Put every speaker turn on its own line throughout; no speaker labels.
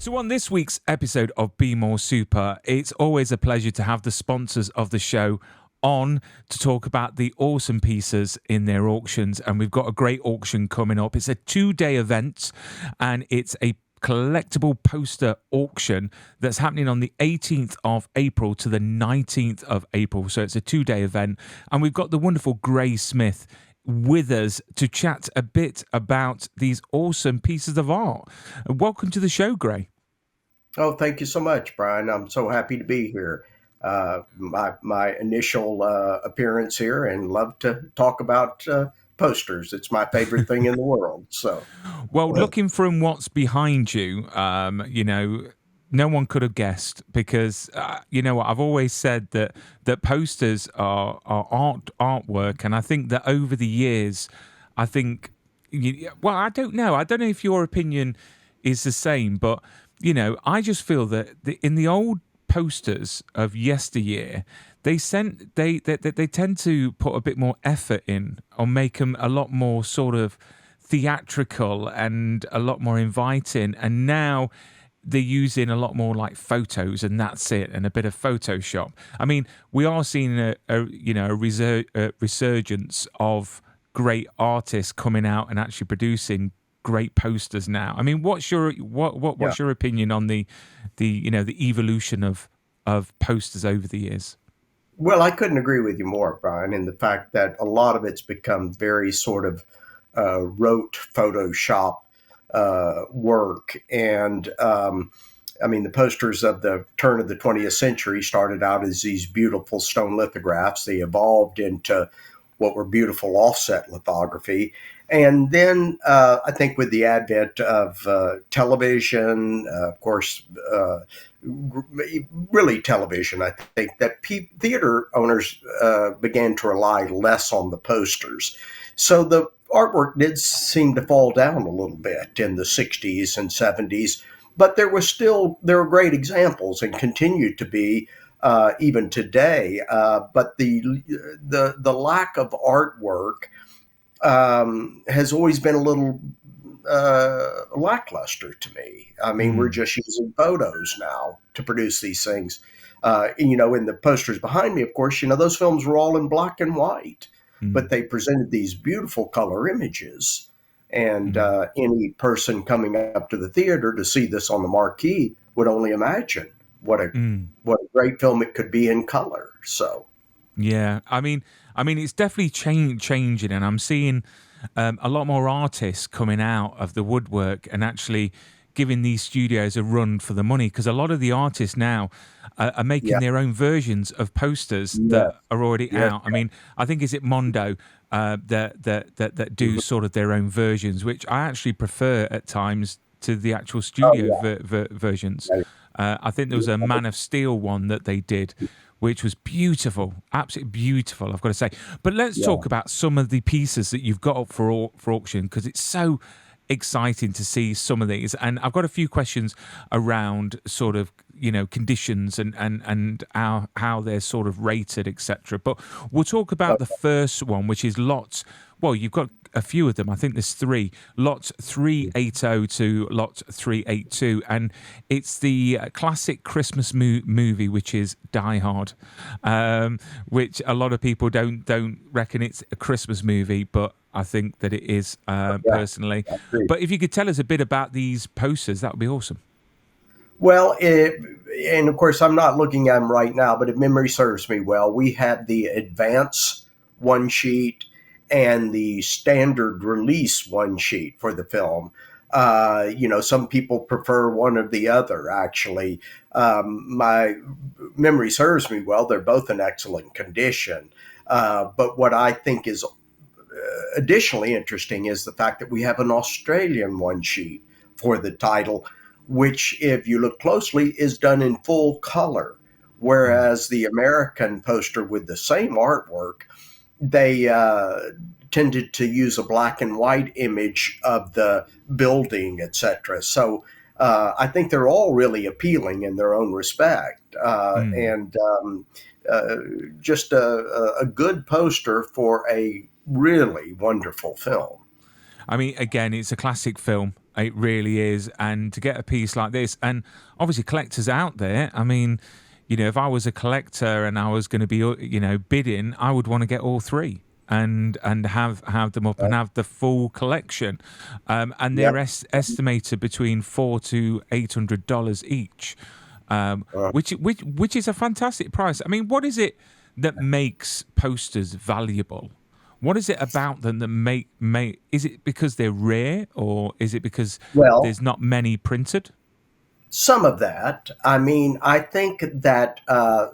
So, on this week's episode of Be More Super, it's always a pleasure to have the sponsors of the show on to talk about the awesome pieces in their auctions. And we've got a great auction coming up. It's a 2-day event and it's a collectible poster auction that's happening on the 18th of April to the 19th of April. So it's a 2-day event. And we've got the wonderful Gray Smith with us to chat a bit about these awesome pieces of art. Welcome to the show, Gray.
Oh, thank you so much, Brian. I'm so happy to be here. My initial appearance here, and love to talk about posters. It's my favorite thing in the world. So,
Well, looking from what's behind you, no one could have guessed because you know what I've always said that posters are artwork, and I think that over the years, I think, I don't know. I don't know if your opinion is the same, but I just feel that in the old posters of yesteryear, they tend to put a bit more effort in or make them a lot more sort of theatrical and a lot more inviting. And now they're using a lot more like photos and that's it, and a bit of Photoshop. I mean, we are seeing a resurgence of great artists coming out and actually producing great posters now. I mean, what's your what's your opinion on the evolution of posters over the years?
well, I couldn't agree with you more, Brian, in the fact that a lot of it's become very sort of rote Photoshop work. And I mean, the posters of the turn of the 20th century started out as these beautiful stone lithographs. They evolved into what were beautiful offset lithography. And then I think with the advent of television, of course, really television, I think that theater owners began to rely less on the posters. So the artwork did seem to fall down a little bit in the 60s and 70s, but there were great examples and continue to be even today. But the lack of artwork has always been a little lackluster to me. I mean, we're just using photos now to produce these things. In the posters behind me, of course, those films were all in black and white, but they presented these beautiful color images. And any person coming up to the theater to see this on the marquee would only imagine what a great film it could be in color. So.
Yeah, I mean, it's definitely changing, and I'm seeing a lot more artists coming out of the woodwork and actually giving these studios a run for the money, because a lot of the artists now are making
Yeah.
their own versions of posters
Yes.
that are already
Yes.
out. I mean, I think is it Mondo that do sort of their own versions, which I actually prefer at times to the actual
Oh,
studio
yeah.
versions.
Right.
I think there was a Man of Steel one that they did, which was beautiful, absolutely beautiful, I've got to say. But let's
Yeah.
talk about some of the pieces that you've got up for auction, because it's so exciting to see some of these. And I've got a few questions around sort of conditions and how they're sort of rated, etc. But we'll talk about the first one, which is lots. Well, you've got a few of them. I think there's three. Lot 380 to lot 382, and it's the classic Christmas movie, which is Die Hard, which a lot of people don't reckon it's a Christmas movie, but I think that it is personally.
I agree.
But if you could tell us a bit about these posters, that would be awesome.
Well, and of course, I'm not looking at them right now, but if memory serves me well, we had the advance one sheet and the standard release one sheet for the film. Some people prefer one or the other, actually. My memory serves me well, they're both in excellent condition. But what I think is additionally interesting is the fact that we have an Australian one sheet for the title, which, if you look closely, is done in full color. Whereas the American poster with the same artwork, they tended to use a black and white image of the building, etc. So I think they're all really appealing in their own respect, and just a good poster for a really wonderful film.
I mean, again, it's a classic film. It really is. And to get a piece like this, and obviously collectors out there, I mean, if I was a collector and I was going to be, bidding, I would want to get all three and have them up and have the full collection. And they're
Yep.
estimated between $400 to $800 each,
Uh,
which is a fantastic price. I mean, what is it that makes posters valuable? What is it about them that make? Is it because they're rare, or is it because
well,
there's not many printed?
some of that. I mean, I think that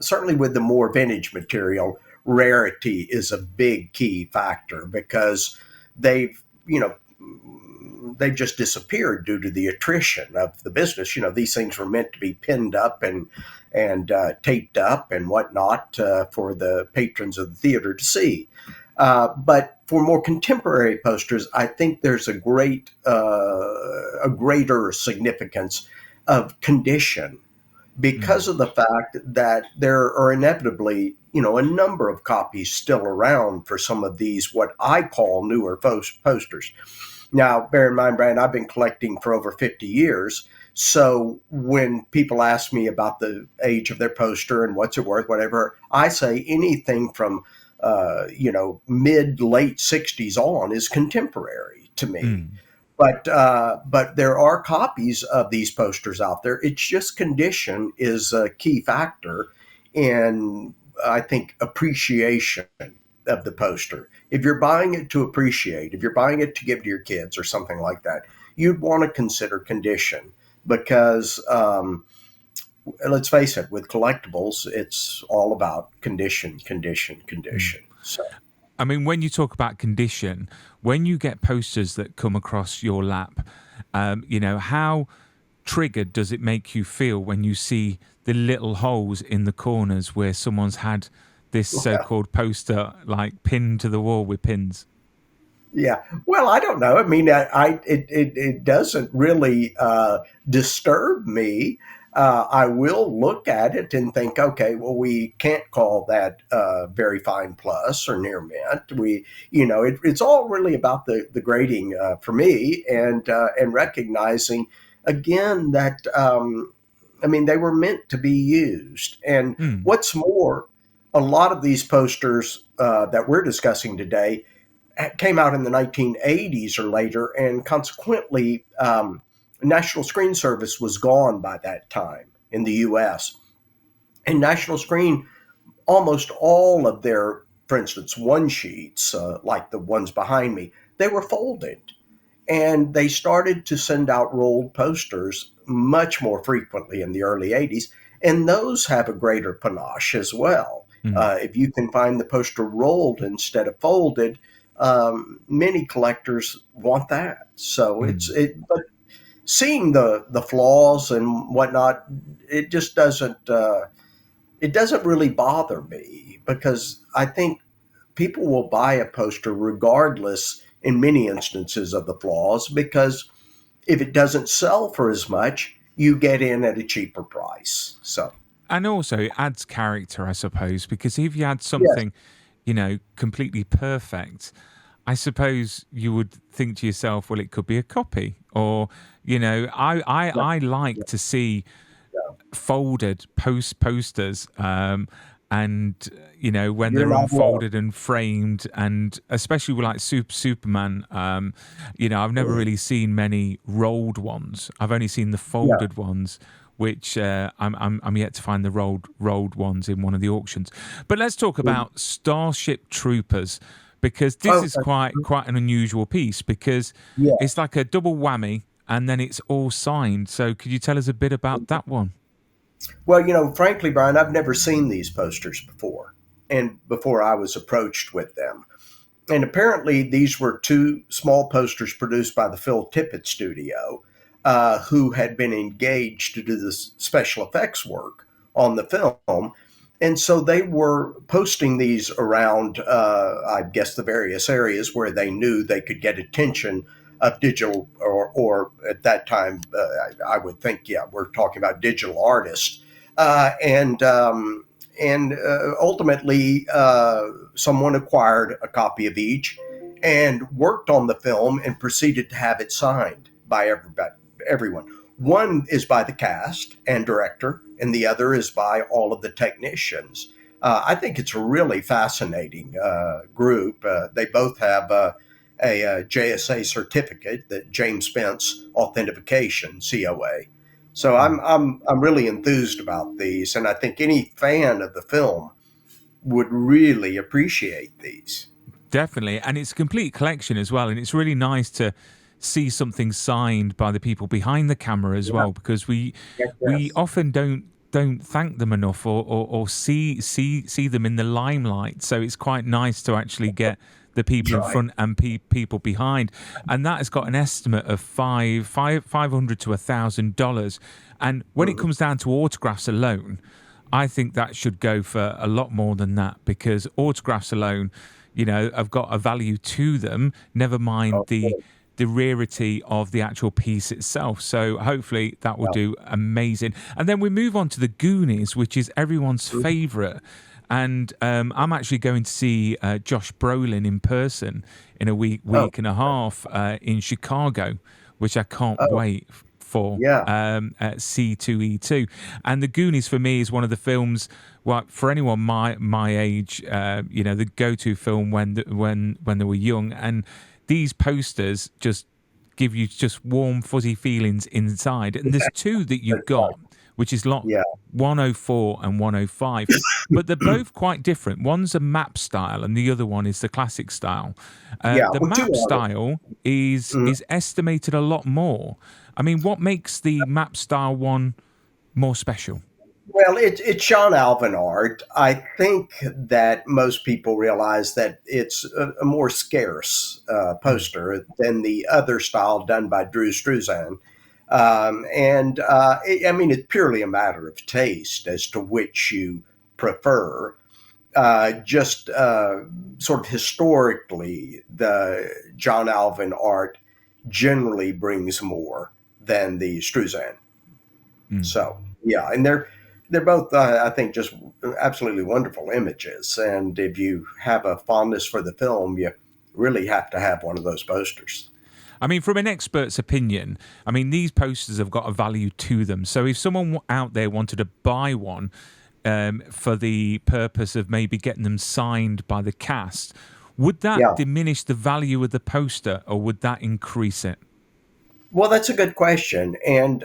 certainly with the more vintage material, rarity is a big key factor because they've, you know, they've just disappeared due to the attrition of the business. These things were meant to be pinned up and taped up and whatnot for the patrons of the theater to see. But for more contemporary posters, I think there's a greater significance of condition because
Mm,
of the fact that there are inevitably, a number of copies still around for some of these what I call newer posters. Now, bear in mind, Brian, I've been collecting for over 50 years. So when people ask me about the age of their poster and what's it worth, whatever, I say anything from, mid late 60s on is contemporary to me.
mm,
But there are copies of these posters out there. It's just condition is a key factor in, I think, appreciation of the poster. If you're buying it to appreciate, if you're buying it to give to your kids or something like that, you'd want to consider condition because let's face it, with collectibles, it's all about condition, condition,
mm.
condition. So
I mean, when you talk about condition, when you get posters that come across your lap, how triggered does it make you feel when you see the little holes in the corners where someone's had this so-called poster like pinned to the wall with pins?
yeah. Well, I don't know. I mean, it doesn't really disturb me. I will look at it and think, okay, well, we can't call that very fine plus or near mint. It's all really about the grading for me and recognizing again that I mean they were meant to be used. And
Mm,
what's more, a lot of these posters that we're discussing today came out in the 1980s or later, and consequently, National Screen Service was gone by that time in the U.S. And National Screen, almost all of their, for instance, one sheets, like the ones behind me, they were folded. And they started to send out rolled posters much more frequently in the early 80s. And those have a greater panache as well.
mm,
If you can find the poster rolled instead of folded, many collectors want that. So
mm.
but seeing the flaws and whatnot, it just doesn't really bother me because I think people will buy a poster regardless in many instances of the flaws because if it doesn't sell for as much, you get in at a cheaper price. So
And also, it adds character, I suppose, because if you had
yes,
something, completely perfect, I suppose you would think to yourself, well, it could be a copy. Or,
yeah,
I like
yeah,
to see
yeah.
folded posters, and when
You're
they're
not alone.
unfolded and framed, and especially with like Superman, I've never really seen many rolled ones. I've only seen the
Yeah.
folded ones, which I'm yet to find the rolled ones in one of the auctions. But let's talk about Starship Troopers, because this is
Okay.
quite an unusual piece, because
Yeah.
it's like a double whammy and then it's all signed. So could you tell us a bit about that one?
Well, frankly, Brian, I've never seen these posters before, and before I was approached with them. And apparently, these were two small posters produced by the Phil Tippett studio, who had been engaged to do this special effects work on the film. And so they were posting these around, I guess, the various areas where they knew they could get attention of digital, or at that time, I would think, yeah, we're talking about digital artists. And ultimately, someone acquired a copy of each and worked on the film and proceeded to have it signed by everybody, everyone. One is by the cast and director, and the other is by all of the technicians. I think it's a really fascinating group. They both have a JSA certificate, the James Spence Authentication COA. So I'm really enthused about these, and I think any fan of the film would really appreciate these.
Definitely, and it's a complete collection as well, and it's really nice to see something signed by the people behind the camera as
Yeah.
well, because
Yes.
we
Yes.
often don't thank them enough, or see them in the limelight. So it's quite nice to actually get the
That's
people in
right.
front and people behind, and that has got an estimate of five hundred to $1,000. And when it
Mhm.
comes down to autographs alone, I think that should go for a lot more than that, because autographs alone, have got a value to them. Never mind
Oh,
the rarity of the actual piece itself. So hopefully that will
yeah.
do amazing. And then we move on to the Goonies, which is everyone's
Mhm.
favorite. And I'm actually going to see Josh Brolin in person in a
Oh,
week and a half in Chicago, which I can't
oh,
wait for,
yeah.
at C2E2. And the Goonies for me is one of the films, well, for anyone my age, the go-to film when they were young. And these posters just give you just warm, fuzzy feelings inside. And there's two that you've
That's right.
got, which is lot
Yeah.
104 and 105, but they're both quite different. One's a map style, and the other one is the classic style.
Yeah.
The
Well, two
map
are.
style is
Mhm.
is estimated a lot more. I mean, what makes the map style one more special?
Well, it's Sean Alvin art. I think that most people realize that it's a more scarce
Mm,
poster than the other style done by Drew Struzan. I mean, it's purely a matter of taste as to which you prefer. Just sort of historically, the John Alvin art generally brings more than the Struzan.
mm.
So yeah, and they're both I think just absolutely wonderful images. And if you have a fondness for the film, you really have to have one of those posters.
I mean, from an expert's opinion, I mean, these posters have got a value to them. So if someone out there wanted to buy one for the purpose of maybe getting them signed by the cast, would that
Yeah.
diminish the value of the poster, or would that increase it?
Well, that's a good question, and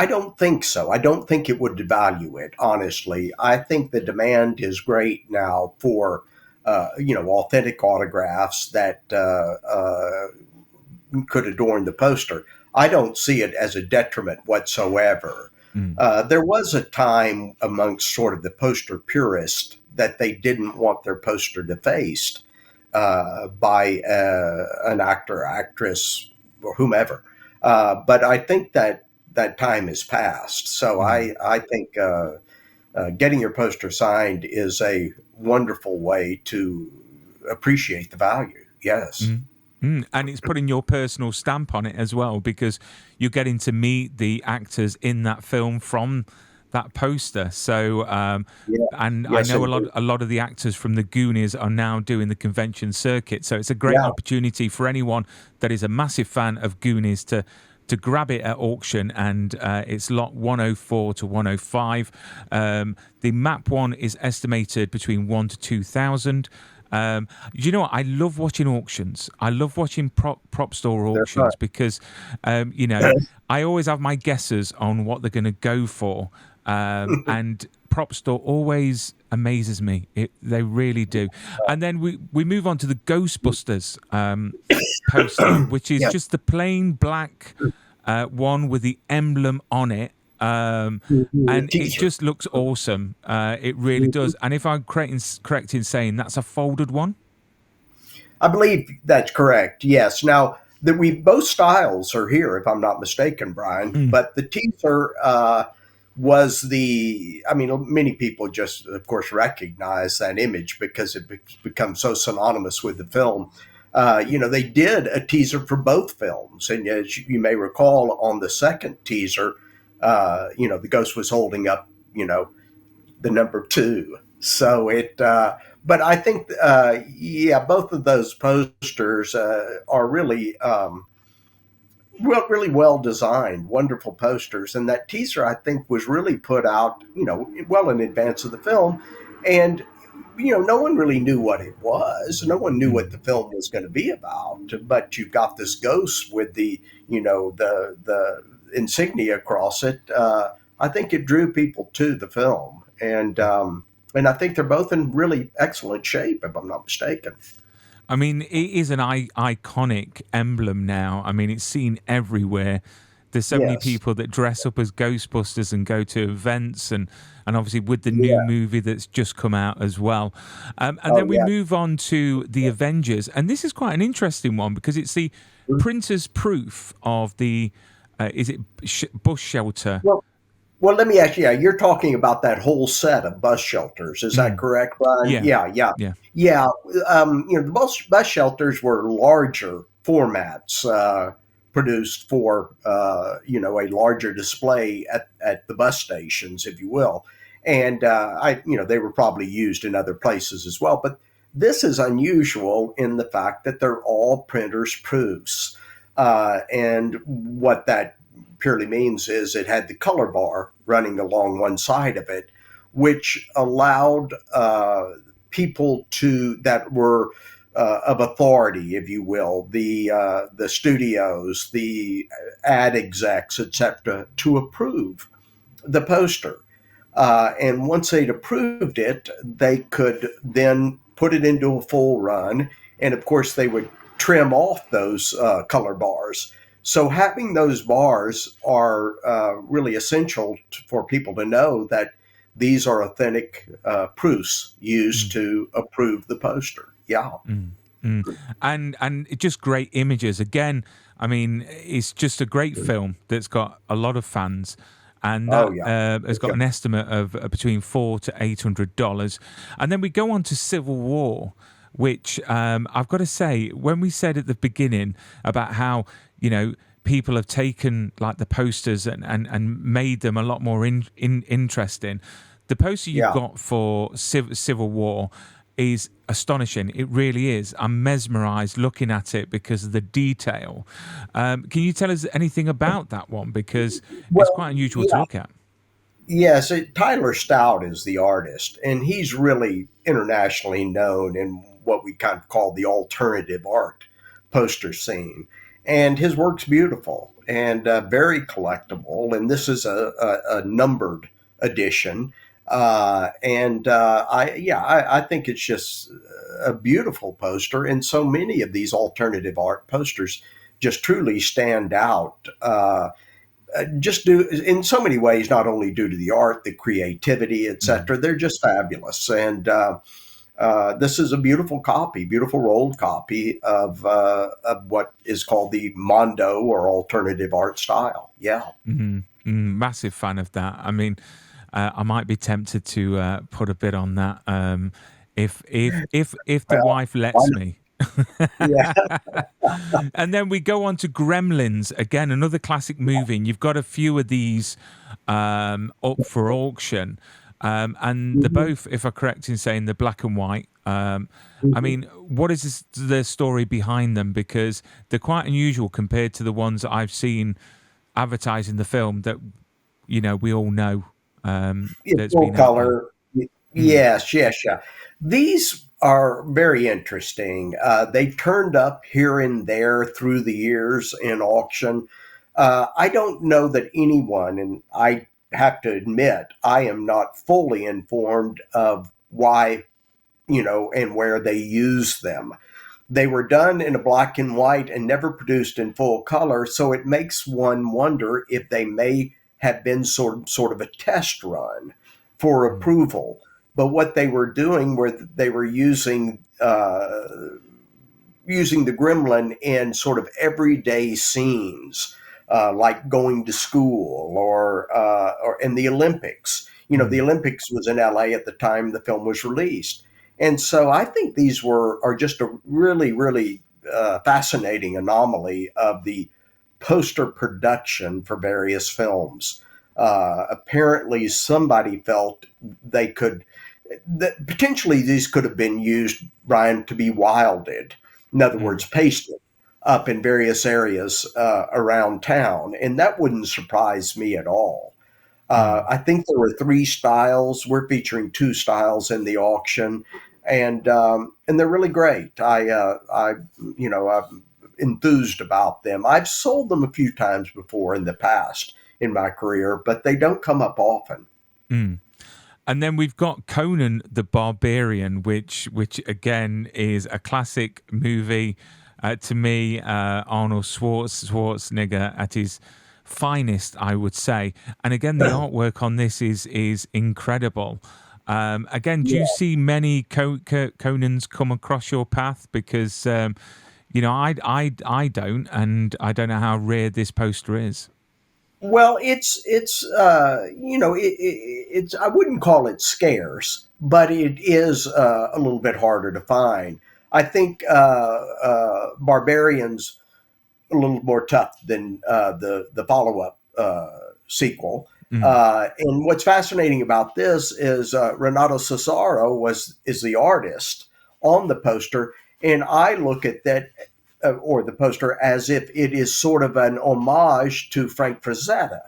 I don't think so. I don't think it would devalue it. Honestly, I think the demand is great now for authentic autographs that could adorn the poster. I don't see it as a detriment whatsoever.
Mm,
There was a time amongst sort of the poster purists that they didn't want their poster defaced by an actor, actress, or whomever. But I think that that time is past. So
mm,
I think getting your poster signed is a wonderful way to appreciate the value. Yes.
mm. And it's putting your personal stamp on it as well, because you're getting to meet the actors in that film from that poster. So,
Yeah.
and I
Yes,
know
indeed.
a lot of the actors from the Goonies are now doing the convention circuit. So it's a great
Yeah.
opportunity for anyone that is a massive fan of Goonies to grab it at auction. And it's lot 104 to 105. The map one is estimated between 1 to 2,000. You know what? I love watching auctions. I love watching prop store
That's right.
auctions, because, I always have my guesses on what they're going to go for. And prop store always amazes me. They really do. And then we move on to the Ghostbusters poster, which is
Yeah.
just the plain black one with the emblem on it.
The
And it
teaser.
just looks awesome. It really does. And if I'm correct in saying that's a folded one.
I believe that's correct. Yes. Now that we both styles are here, if I'm not mistaken, Brian.
Mm,
But the teaser was the. I mean, many people just, of course, recognize that image because it becomes so synonymous with the film. They did a teaser for both films, and as you may recall, on the second teaser, the ghost was holding up, the number two. So but I think, both of those posters are really, really well designed, wonderful posters. And that teaser, I think, was really put out, well in advance of the film. And no one really knew what it was. No one knew what
Mm.
the film was going to be about. But you've got this ghost with the insignia across it. I think it drew people to the film, and I think they're both in really excellent shape, if I'm not mistaken.
I mean, it is an iconic emblem now. I mean, it's seen everywhere. There's so many
Yes.
people that dress up as Ghostbusters and go to events, and obviously with the new
Yeah.
movie that's just come out as well. And
Oh
then we
yeah.
move on to the Avengers, and this is quite an interesting one because it's the printer's proof of the is it bus shelter?
Well, Well, let me ask you, yeah, you're talking about that whole set of bus shelters. Is that
Mm.
correct, Brian?
Yeah,
Yeah, yeah.
yeah.
Yeah. The bus shelters were larger formats, produced for, a larger display at the bus stations, if you will. And, they were probably used in other places as well. But this is unusual in the fact that they're all printers' proofs. And what that purely means is it had the color bar running along one side of it, which allowed people that were of authority, if you will, the studios, the ad execs, etc., to approve the poster. And once they'd approved it, they could then put it into a full run. And of course, they would trim off those color bars. So having those bars are really essential for people to know that these are authentic proofs used
Mm.
to approve the poster. Yeah.
Mm, mm. And just great images. Again, I mean, it's just a great film that's got a lot of fans, and
Oh,
that
yeah.
has got
Yeah.
an estimate of between $400 to $800. And then we go on to Civil War, which I've got to say, when we said at the beginning about how people have taken like the posters and made them a lot more interesting. The poster you've
Yeah.
got for Civil War is astonishing. It really is. I'm mesmerized looking at it because of the detail. Can you tell us anything about that one? Because it's
Well,
quite unusual to
yeah.
look at.
Yes, Tyler Stout is the artist, and he's really internationally known in what we kind of call the alternative art poster scene. And his work's beautiful and very collectible. And this is a numbered edition. I think it's just a beautiful poster. And so many of these alternative art posters just truly stand out. Just do in so many ways, not only due to the art, the creativity,
Mm,
etc. They're just fabulous, and this is a beautiful rolled copy of what is called the Mondo or alternative art style. Yeah.
massive fan of that. I mean, I might be tempted to put a bit on that if the
Well,
wife
why
lets
not?
me.
Yeah.
And then we go on to Gremlins again, another classic movie. And you've got a few of these up for auction, and they're
Mhm.
both, if I'm correct in saying, they're black and white. I
Mhm.
mean, what is the story behind them? Because they're quite unusual compared to the ones that I've seen advertising the film that we all know
In
that's
full
been out there.
color.
Mm,
Yes, yes, yeah. These are very interesting. They turned up here and there through the years in auction. I don't know that anyone, and I have to admit, I am not fully informed of why, and where they use them. They were done in a black and white and never produced in full color, so it makes one wonder if they may have been sort of a test run for
mm,
approval. But what they were doing were they were using the gremlin in sort of everyday scenes, like going to school or in the Olympics. The
mm,
Olympics was in LA at the time the film was released, and so I think these are just a really fascinating anomaly of the poster production for various films. Apparently, somebody felt they could that potentially these could have been used, Brian, to be wilded. In other
mm,
words, pasted. up in various areas around town, and that wouldn't surprise me at all.
Mm.
I think there were three styles. We're featuring two styles in the auction, and they're really great. I'm enthused about them. I've sold them a few times before in the past in my career, but they don't come up often.
Mm. And then we've got Conan the Barbarian, which again is a classic movie. To me, Arnold Schwarzenegger at his finest, I would say. And again, the artwork on this is incredible. Again, do you
Yeah.
see many Conans come across your path? Because I don't, and I don't know how rare this poster is.
Well, it's I wouldn't call it scarce, but it is a little bit harder to find. I think Barbarians a little more tough than the follow up sequel.
Mm,
And what's fascinating about this is Renato Cesaro is the artist on the poster, and I look at that or the poster as if it is sort of an homage to Frank Frazetta,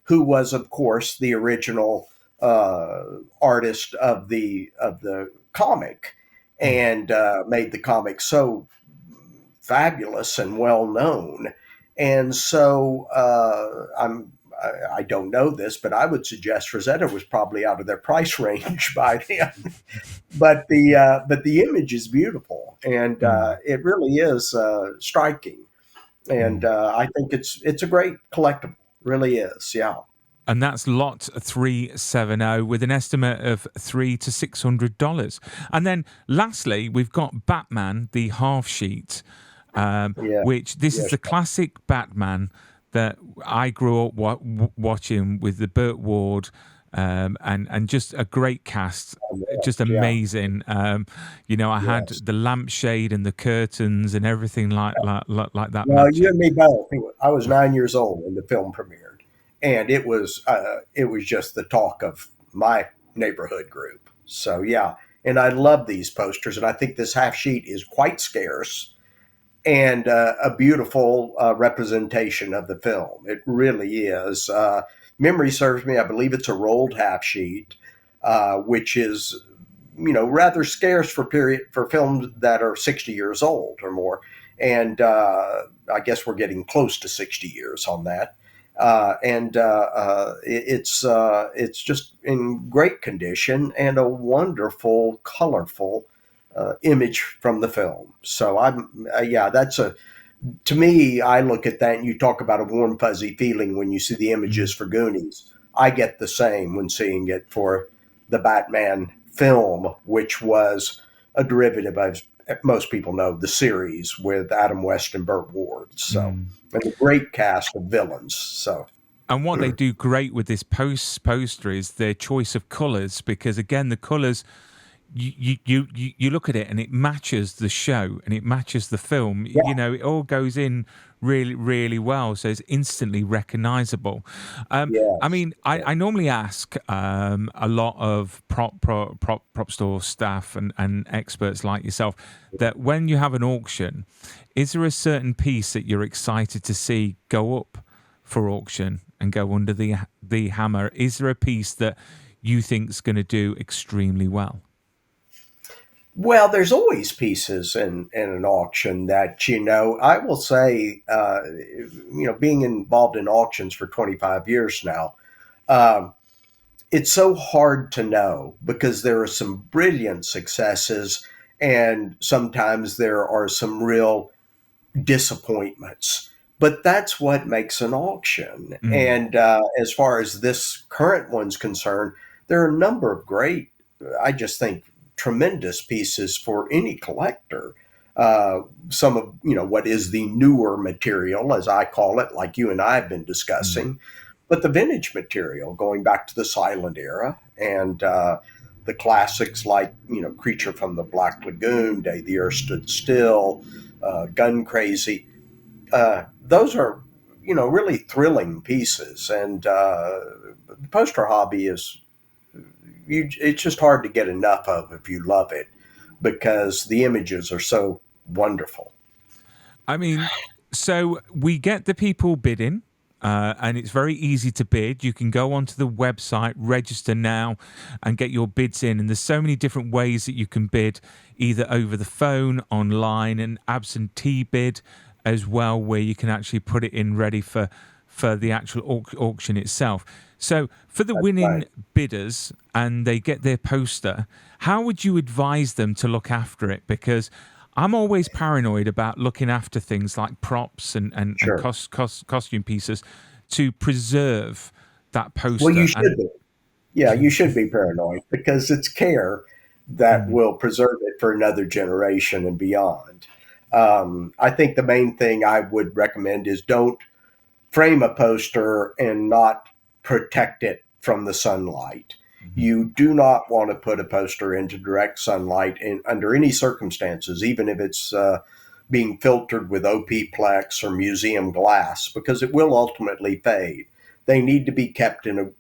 who was, of course, the original uh, artist of the comic,
mm,
and made the comic so fabulous and well known. And so I don't know this, but I would suggest Rosetta was probably out of their price range by then. But the image is beautiful, and
mm,
it really is striking. And
mm.
I think it's a great collectible. Really is, yeah.
And that's lot 370 with an estimate of $300 to $600. And then lastly, we've got Batman, the half sheet,
Yeah,
which this is
yes,
the classic Batman that I grew up watching with the Burt Ward. And just a great cast, just
yeah.
amazing. I had
Yes.
the lampshade and the curtains and everything like that
Well, you
matching.
and me both. I was 9 years old when the film premiered, and it was just the talk of my neighborhood group. So yeah, and I love these posters, and I think this half sheet is quite scarce and a beautiful representation of the film. It really is. Memory serves me, I believe it's a rolled half sheet, which is rather scarce for films that are 60 years old or more, and I guess we're getting close to 60 years on that. It's just in great condition and a wonderful, colorful image from the film. So yeah, that's a to me. I look at that and you talk about a warm, fuzzy feeling when you see the images
Mm,
for Goonies. I get the same when seeing it for the Batman film, which was a derivative of, most people know, the series with Adam West and Burt Ward. So,
mm.
and a great cast of villains. So,
And what they do great with this poster is their choice of colors, because again, the colors you look at it and it matches the show and it matches the film.
yeah,
It all goes in really, really well, so it's instantly recognizable. I
yes.
mean, I normally ask a lot of prop store staff and experts like yourself that when you have an auction, is there a certain piece that you're excited to see go up for auction and go under the hammer? Is there a piece that you think is going to do extremely well?
Well, there's always pieces in an auction that, I will say, being involved in auctions for 25 years now, um, it's so hard to know because there are some brilliant successes and sometimes there are some real disappointments. But that's what makes an auction.
Mm,
And as far as this current one's concerned, there are a number of great, I just think, tremendous pieces for any collector. Some of what is the newer material, as I call it, like you and I have been
mm,
discussing, but the vintage material going back to the silent era and the classics like Creature from the Black Lagoon, Day the Earth Stood Still, Gun Crazy. Those are really thrilling pieces, and the poster hobby is it's just hard to get enough of if you love it because the images are so wonderful.
I mean, so we get the people bidding, and it's very easy to bid. You can go onto the website, register now, and get your bids in. And there's so many different ways that you can bid, either over the phone, online, and absentee bid as well, where you can actually put it in ready for the actual auction itself. So for the winning
Right.
bidders and they get their poster, how would you advise them to look after it? Because I'm always paranoid about looking after things like props and
Sure.
costume pieces to preserve that
Well, you
poster. And
should be. Yeah, you should be paranoid because it's care that
mm,
will preserve it for another generation and beyond. I think the main thing I would recommend is don't frame a poster and not protect it from the sunlight.
mhm,
You do not want to put a poster into direct sunlight under any circumstances, even if it's being filtered with OP-Plex or museum glass, because it will ultimately fade. They need to be kept in a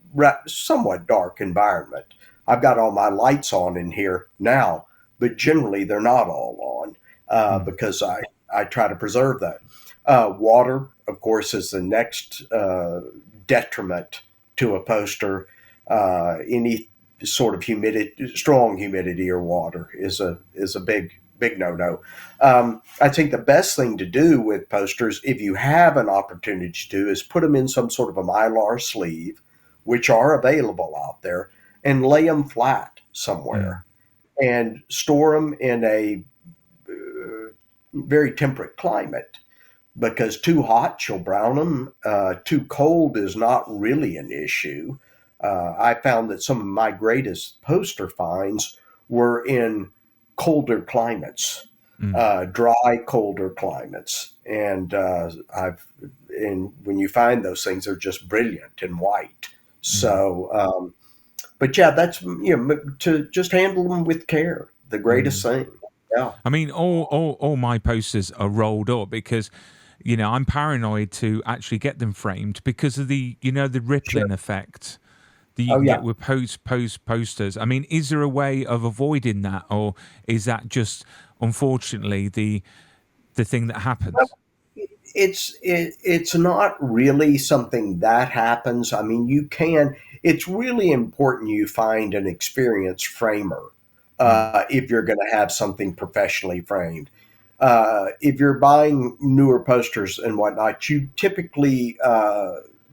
somewhat dark environment. I've got all my lights on in here now, but generally they're not all on
mm,
because I try to preserve that. Water, of course, is the next detriment to a poster. Any sort of humidity, strong humidity or water is a big no no. I think the best thing to do with posters, if you have an opportunity to do, is put them in some sort of a mylar sleeve, which are available out there, and lay them flat
mm,
somewhere and store them in a very temperate climate because too hot, you'll brown them. Too cold is not really an issue. I found that some of my greatest poster finds were in colder climates,
mm,
dry, colder climates, and when you find those things, they're just brilliant and white.
mm,
But yeah, that's to just handle them with care. The greatest
mm.
thing. Yeah,
I mean, all my posters are rolled up because, I'm paranoid to actually get them framed because of the
sure.
rippling effect that you
Oh
can get
yeah.
with posters. I mean, is there a way of avoiding that, or is that just unfortunately the thing that happens?
It's not really something that happens. I mean, you can. It's really important you find an experienced framer
Mm,
if you're going to have something professionally framed. If you're buying newer posters and whatnot, you typically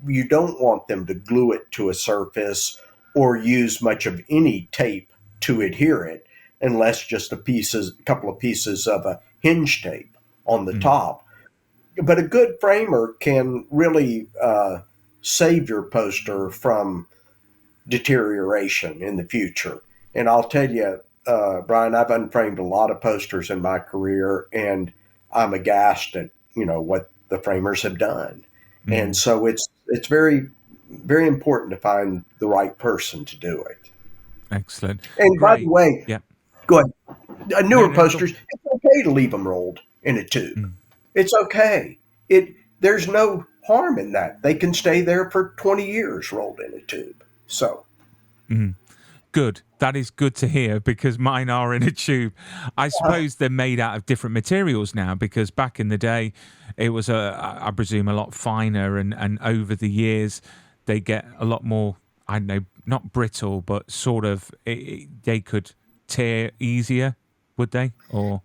you don't want them to glue it to a surface or use much of any tape to adhere it, unless just a couple of pieces of a hinge tape on the
mm,
top. But a good framer can really save your poster from deterioration in the future. And I'll tell you, Brian, I've unframed a lot of posters in my career, and I'm aghast at what the framers have done. And
mm.
so it's very very important to find the right person to do it.
Excellent,
And by the
great.
way,
Yeah.
go ahead.
No,
Newer
no, go.
posters, it's okay to leave them rolled in a tube.
Mm,
It's okay. There's no harm in that. They can stay there for 20 years rolled in a tube. So,
mm. Good. That is good to hear because mine are in a tube. I suppose they're made out of different materials now because back in the day, it was I presume, a lot finer, and over the years, they get a lot more. I don't know, not brittle, but sort of. They could tear easier, would they? Or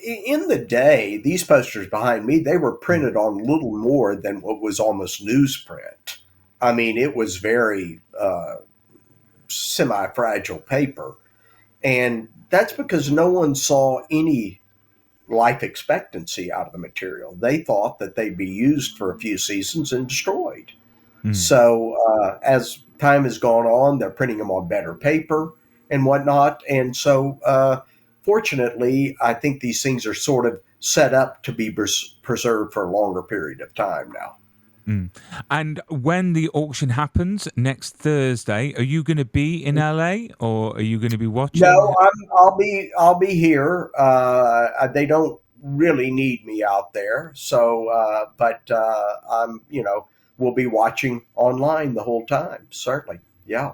in the day, these posters behind me, they were
mm,
printed on little more than what was almost newsprint. I mean, it was very semi-fragile paper. And that's because no one saw any life expectancy out of the material. They thought that they'd be used for a few seasons and destroyed.
mm.
So as time has gone on, they're printing them on better paper and whatnot. And so, fortunately, I think these things are sort of set up to be preserved for a longer period of time now.
Mm. And when the auction happens next Thursday, are you going to be in LA or are you going to be watching?
No, I'll be here. They don't really need me out there, so but I'm we'll be watching online the whole time. Certainly, yeah.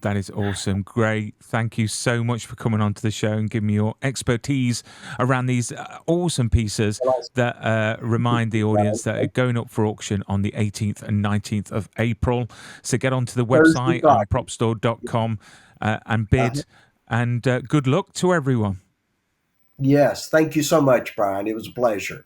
That is awesome. Great. Thank you so much for coming on to the show and giving me your expertise around these awesome pieces
Well,
that remind the audience that are going up for auction on the 18th and 19th of April. So get onto the
Thursday,
website on
Friday.
propstore.com and
Uh-huh.
bid. And good luck to everyone.
Yes. Thank you so much, Brian. It was a pleasure.